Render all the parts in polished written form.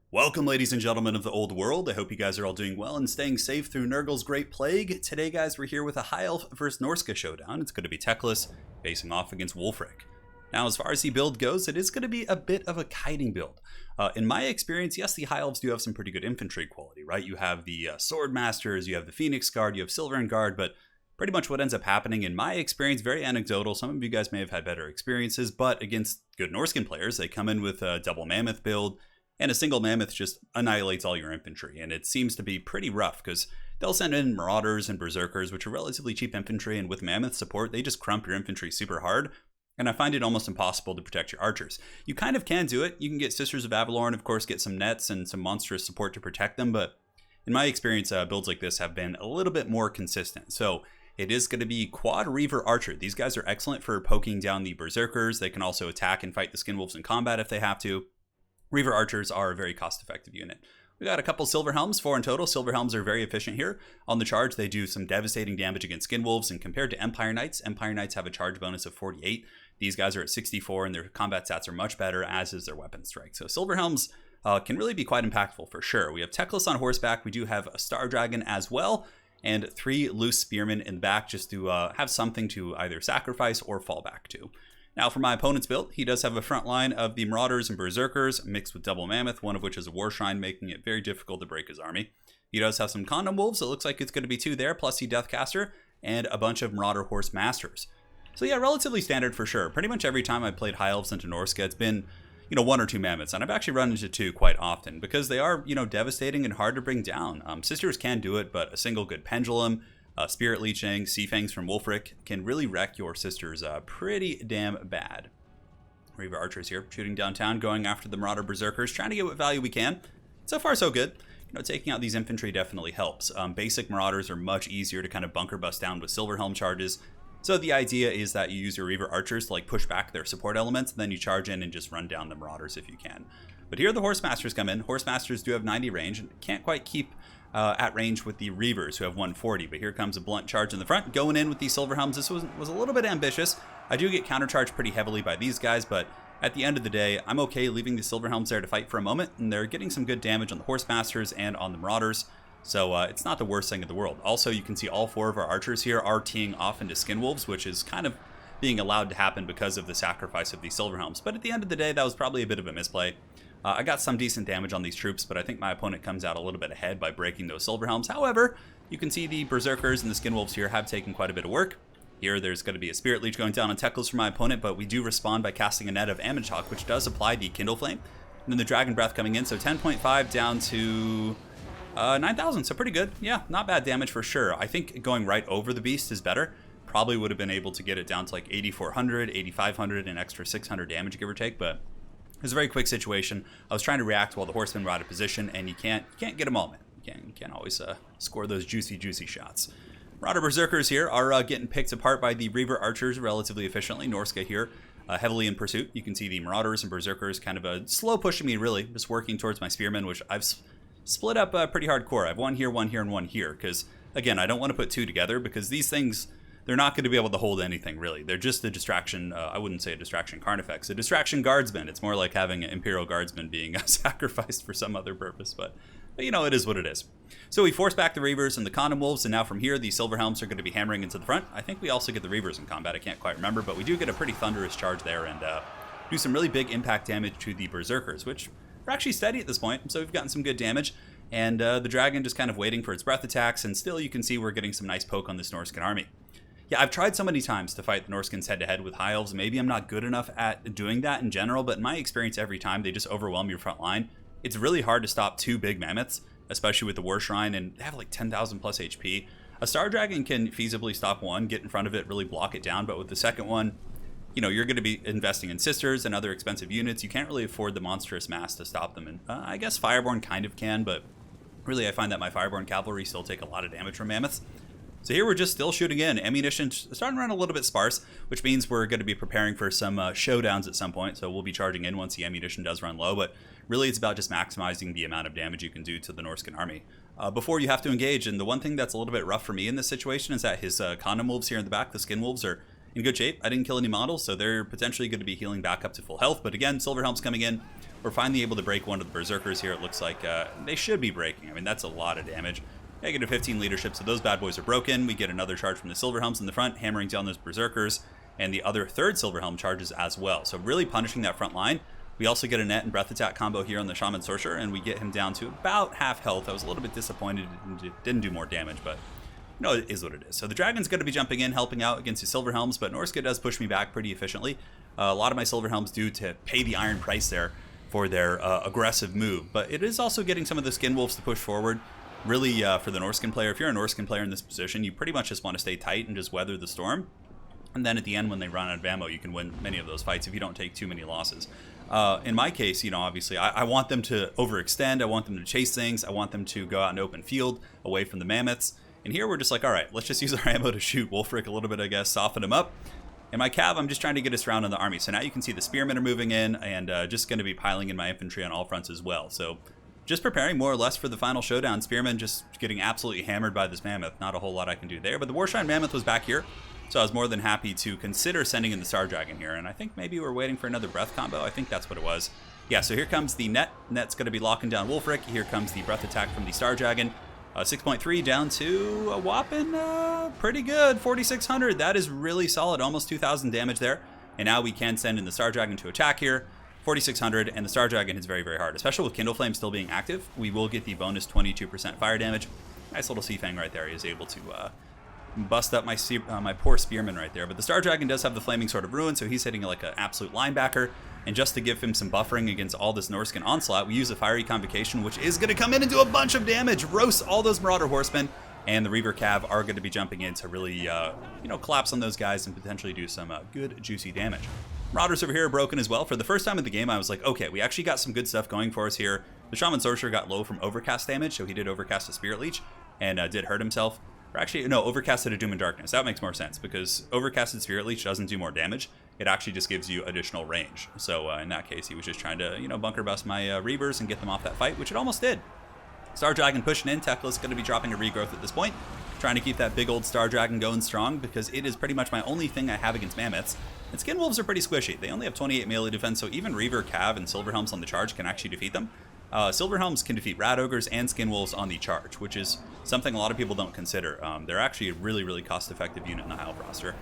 Welcome, ladies and gentlemen of the old world. I hope you guys are all doing well and staying safe through Nurgle's Great Plague. Today, guys, we're here with a High Elf versus Norsca showdown. It's going to be Teclis facing off against Wulfric. Now, as far as the build goes, it is going to be a bit of a kiting build. In my experience, yes, the High Elves do have some pretty good infantry quality, right? You have the Sword Masters, you have the Phoenix Guard, you have Silvern Guard, but pretty much what ends up happening, in my experience, very anecdotal. Some of you guys may have had better experiences, but against good Norscan players, they come in with a double Mammoth build, and a single Mammoth just annihilates all your infantry, and it seems to be pretty rough because they'll send in Marauders and Berserkers, which are relatively cheap infantry, and with Mammoth support, they just crump your infantry super hard, and I find it almost impossible to protect your archers. You kind of can do it. You can get Sisters of Avalor and, of course, get some nets and some monstrous support to protect them, but in my experience, builds like this have been a little bit more consistent. So it is going to be Quad Reaver Archer. These guys are excellent for poking down the Berserkers. They can also attack and fight the Skinwolves in combat if they have to. Reaver Archers are a very cost-effective unit. We got a couple Silver Helms, 4 in total. Silver Helms are very efficient here. On the charge, they do some devastating damage against Skinwolves, and compared to Empire Knights have a charge bonus of 48. These guys are at 64, and their combat stats are much better, as is their weapon strike. So Silver Helms can really be quite impactful for sure. We have Teclis on horseback. We do have a Star Dragon as well, and 3 loose Spearmen in the back just to have something to either sacrifice or fall back to. Now for my opponent's build, he does have a front line of the Marauders and Berserkers mixed with double Mammoth, one of which is a War Shrine, making it very difficult to break his army. He does have some Condom Wolves. It looks like it's going to be 2 there, plus the Deathcaster, and a bunch of Marauder Horse Masters. So yeah, relatively standard for sure. Pretty much every time I've played High Elves into Norsca, it's been, 1 or 2 Mammoths, and I've actually run into 2 quite often because they are, devastating and hard to bring down. Sisters can do it, but a single good Pendulum, Spirit Leeching, Sea Fangs from Wulfric can really wreck your sisters pretty damn bad. Reaver Archers here, shooting downtown, going after the Marauder Berserkers, trying to get what value we can. So far, so good. Taking out these infantry definitely helps. Basic Marauders are much easier to kind of bunker bust down with Silver Helm charges. So the idea is that you use your Reaver Archers to push back their support elements, and then you charge in and just run down the Marauders if you can. But here the Horse Masters come in. Horse Masters do have 90 range and can't quite keep at range with the Reavers, who have 140, but here comes a blunt charge in the front, going in with these Silver Helms. This was a little bit ambitious. I do get countercharged pretty heavily by these guys, but at the end of the day, I'm okay leaving the Silver Helms there to fight for a moment, and they're getting some good damage on the Horse Masters and on the Marauders, so it's not the worst thing in the world. Also, you can see all 4 of our archers here are teeing off into Skinwolves, which is kind of being allowed to happen because of the sacrifice of these Silver Helms, but at the end of the day, that was probably a bit of a misplay. I got some decent damage on these troops, but I think my opponent comes out a little bit ahead by breaking those Silver Helms. However, you can see the Berserkers and the Skinwolves here have taken quite a bit of work. Here, there's going to be a Spirit Leech going down on Teclis for my opponent, but we do respond by casting a net of Ammonchok, which does apply the Kindle Flame. And then the Dragon Breath coming in, so 10.5 down to 9,000, so pretty good. Yeah, not bad damage for sure. I think going right over the Beast is better. Probably would have been able to get it down to 8,400, 8,500, an extra 600 damage, give or take, but it was a very quick situation. I was trying to react while the horsemen were out of position, and you can't get them all, man. You can't always score those juicy shots. Marauder Berserkers here are getting picked apart by the Reaver Archers relatively efficiently. Norsca here, heavily in pursuit. You can see the Marauders and Berserkers kind of slow pushing me, really, just working towards my Spearmen, which I've split up pretty hardcore. I have 1 here, 1 here, and 1 here, because, again, I don't want to put 2 together, because these things, they're not going to be able to hold anything, really. They're just a distraction. I wouldn't say a distraction Carnifex. A distraction Guardsman. It's more like having an Imperial Guardsman being sacrificed for some other purpose, but it is what it is. So we force back the Reavers and the Condom Wolves, and now from here, the Silver Helms are going to be hammering into the front. I think we also get the Reavers in combat. I can't quite remember, but we do get a pretty thunderous charge there and do some really big impact damage to the Berserkers, which are actually steady at this point, so we've gotten some good damage. And the Dragon just kind of waiting for its breath attacks, and still you can see we're getting some nice poke on this Norscan army. Yeah, I've tried so many times to fight the Norskans head-to-head with High Elves. Maybe I'm not good enough at doing that in general, but in my experience, every time they just overwhelm your front line. It's really hard to stop 2 big Mammoths, especially with the War Shrine, and they have 10,000 plus HP. A Star Dragon can feasibly stop 1, get in front of it, really block it down, but with the second one, you're going to be investing in Sisters and other expensive units. You can't really afford the monstrous mass to stop them, and I guess Fireborn kind of can, but really I find that my Fireborn Cavalry still take a lot of damage from Mammoths. So here we're just still shooting in. Ammunition starting to run a little bit sparse, which means we're going to be preparing for some showdowns at some point. So we'll be charging in once the ammunition does run low. But really it's about just maximizing the amount of damage you can do to the Norscan army before you have to engage. And the one thing that's a little bit rough for me in this situation is that his Condom Wolves here in the back, the Skin Wolves, are in good shape. I didn't kill any models, so they're potentially going to be healing back up to full health. But again, Silver Helm's coming in. We're finally able to break one of the Berserkers here. It looks like they should be breaking. I mean, that's a lot of damage. Negative 15 leadership, so those bad boys are broken. We get another charge from the Silverhelms in the front, hammering down those Berserkers, and the other third Silverhelm charges as well. So really punishing that front line. We also get a net and breath attack combo here on the Shaman Sorcerer, and we get him down to about half health. I was a little bit disappointed it didn't do more damage, but it is what it is. So the Dragon's going to be jumping in, helping out against the Silverhelms, but Norsca does push me back pretty efficiently. A lot of my Silverhelms do to pay the iron price there for their aggressive move, but it is also getting some of the Skinwolves to push forward. Really, for the Norscan player, if you're a Norscan player in this position, you pretty much just want to stay tight and just weather the storm. And then at the end, when they run out of ammo, you can win many of those fights if you don't take too many losses. In my case, obviously, I want them to overextend. I want them to chase things. I want them to go out in open field, away from the mammoths. And here we're just like, all right, let's just use our ammo to shoot Wulfric a little bit, I guess, soften him up. In my cav, I'm just trying to get us around in the army. So now you can see the spearmen are moving in, and just going to be piling in my infantry on all fronts as well. So just preparing more or less for the final showdown. Spearmen just getting absolutely hammered by this mammoth. Not a whole lot I can do there. But the Warshrine Mammoth was back here, so I was more than happy to consider sending in the Star Dragon here. And I think maybe we're waiting for another breath combo. I think that's what it was. Yeah, so here comes the net. Net's going to be locking down Wulfric. Here comes the breath attack from the Star Dragon. 6.3 down to a whopping pretty good, 4,600. That is really solid, almost 2,000 damage there. And now we can send in the Star Dragon to attack here. 4,600, and the Star Dragon is very, very hard, especially with Kindle Flame still being active. We will get the bonus 22% fire damage. Nice little Sea Fang right there. He is able to bust up my poor Spearman right there. But the Star Dragon does have the Flaming Sword of Ruin, so he's hitting like an absolute linebacker. And just to give him some buffering against all this Norscan onslaught, we use a Fiery Convocation, which is going to come in and do a bunch of damage, roast all those Marauder Horsemen, and the Reaver Cav are going to be jumping in to really, collapse on those guys and potentially do some good, juicy damage. Marauders over here are broken as well. For the first time in the game, I was like, okay, we actually got some good stuff going for us here. The Shaman Sorcerer got low from Overcast damage, so he did Overcast a Spirit Leech and did hurt himself. Or actually, no, Overcasted a Doom and Darkness. That makes more sense because Overcasted Spirit Leech doesn't do more damage. It actually just gives you additional range. So in that case, he was just trying to, bunker bust my Reavers and get them off that fight, which it almost did. Star Dragon pushing in. Teclis going to be dropping a regrowth at this point. Trying to keep that big old Star Dragon going strong because it is pretty much my only thing I have against mammoths. And Skinwolves are pretty squishy. They only have 28 melee defense, so even Reaver, Cav, and Silverhelms on the charge can actually defeat them. Silverhelms can defeat Rat Ogres and Skinwolves on the charge, which is something a lot of people don't consider. They're actually a really, really cost-effective unit in the High Elf roster.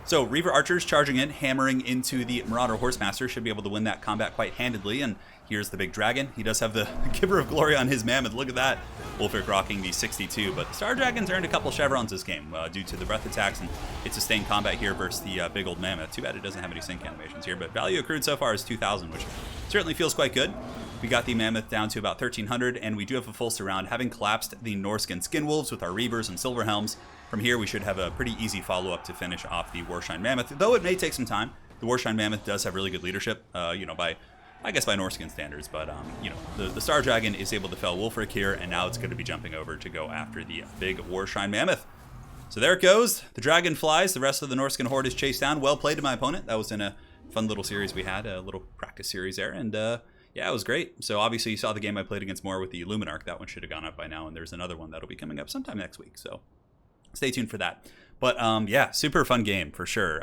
So Reaver Archers charging in, hammering into the Marauder Horsemaster, should be able to win that combat quite handedly. And here's the big dragon. He does have the Giver of Glory on his mammoth. Look at that. Wulfric rocking the 62. But the Star Dragon's earned a couple chevrons this game due to the breath attacks and its sustained combat here versus the big old mammoth. Too bad it doesn't have any sync animations here. But value accrued so far is 2,000, which certainly feels quite good. We got the mammoth down to about 1,300, and we do have a full surround, having collapsed the Norscan Skinwolves with our Reavers and Silverhelms. From here, we should have a pretty easy follow-up to finish off the Warshine Mammoth, though it may take some time. The Warshine Mammoth does have really good leadership, by Norscan standards, but, the Star Dragon is able to fell Wulfric here, and now it's going to be jumping over to go after the big Warshine Mammoth. So there it goes. The dragon flies. The rest of the Norscan horde is chased down. Well played to my opponent. That was in a fun little series we had, a little practice series there, and, yeah, it was great. So obviously you saw the game I played against more with the Luminarch. That one should have gone up by now, and there's another one that'll be coming up sometime next week. So stay tuned for that. But yeah, super fun game for sure.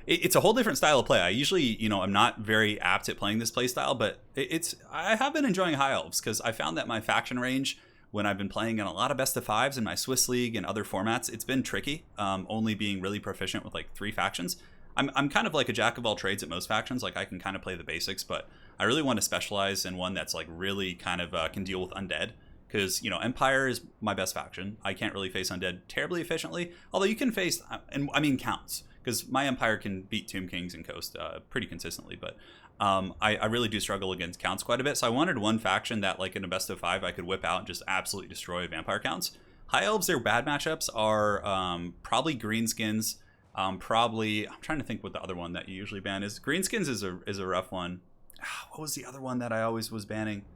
It's a whole different style of play. I usually, I'm not very apt at playing this play style, but I have been enjoying High Elves because I found that my faction range, when I've been playing in a lot of best of fives in my Swiss League and other formats, it's been tricky. Only being really proficient with like 3 factions. I'm kind of like a jack of all trades at most factions. Like I can kind of play the basics, but I really want to specialize in one that's like really kind of can deal with undead. Because, Empire is my best faction. I can't really face undead terribly efficiently. Although you can face, and I mean counts. Because my Empire can beat Tomb Kings and Coast pretty consistently. But I really do struggle against counts quite a bit. So I wanted one faction that, like in a best of 5, I could whip out and just absolutely destroy vampire counts. High Elves, their bad matchups are probably Greenskins. I'm trying to think what the other one that you usually ban is. Greenskins is a rough one. What was the other one that I always was banning?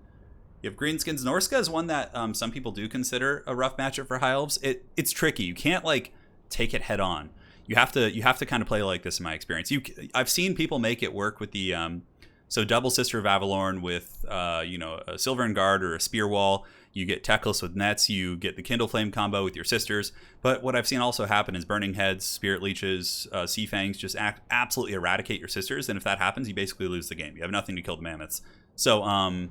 You have Greenskins. Norsca is one that some people do consider a rough matchup for High Elves. It's tricky. You can't like take it head on. You have to kind of play like this in my experience. I've seen people make it work with the So double Sister of Avalorn with, you know, a Silvern Guard or a Spear Wall. You get Teclis with Nets. You get the Kindle Flame combo with your sisters. But what I've seen also happen is Burning Heads, Spirit Leeches, Sea Fangs just absolutely eradicate your sisters. And if that happens, you basically lose the game. You have nothing to kill the mammoths. So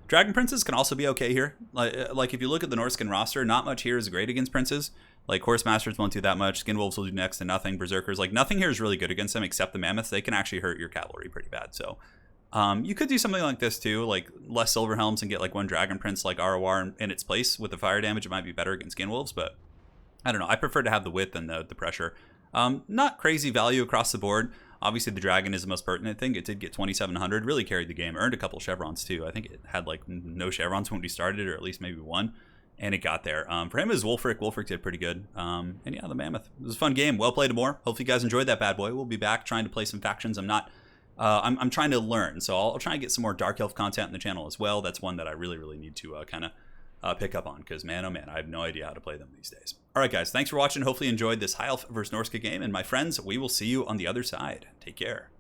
Dragon Princes can also be okay here. Like if you look at the Norscan roster, not much here is great against Princes. Like Horse Masters won't do that much. Skin Wolves will do next to nothing. Berserkers, like nothing here is really good against them except the mammoths. They can actually hurt your cavalry pretty bad. So you could do something like this too, like less Silver Helms and get like one Dragon Prince like ROR in its place with the fire damage. It might be better against Skin Wolves, but I don't know. I prefer to have the width and the pressure. Not crazy value across the board. Obviously, the Dragon is the most pertinent thing. It did get 2,700, really carried the game. Earned a couple chevrons too. I think it had like no chevrons when we started, or at least maybe one. And it got there. For him, it was Wulfric. Wulfric did pretty good. And yeah, the Mammoth. It was a fun game. Well played more. Hopefully you guys enjoyed that bad boy. We'll be back trying to play some factions. I'm trying to learn. So I'll try and get some more Dark Elf content on the channel as well. That's one that I really, really need to kind of pick up on. Because man, oh man, I have no idea how to play them these days. All right, guys. Thanks for watching. Hopefully you enjoyed this High Elf versus Norsca game. And my friends, we will see you on the other side. Take care.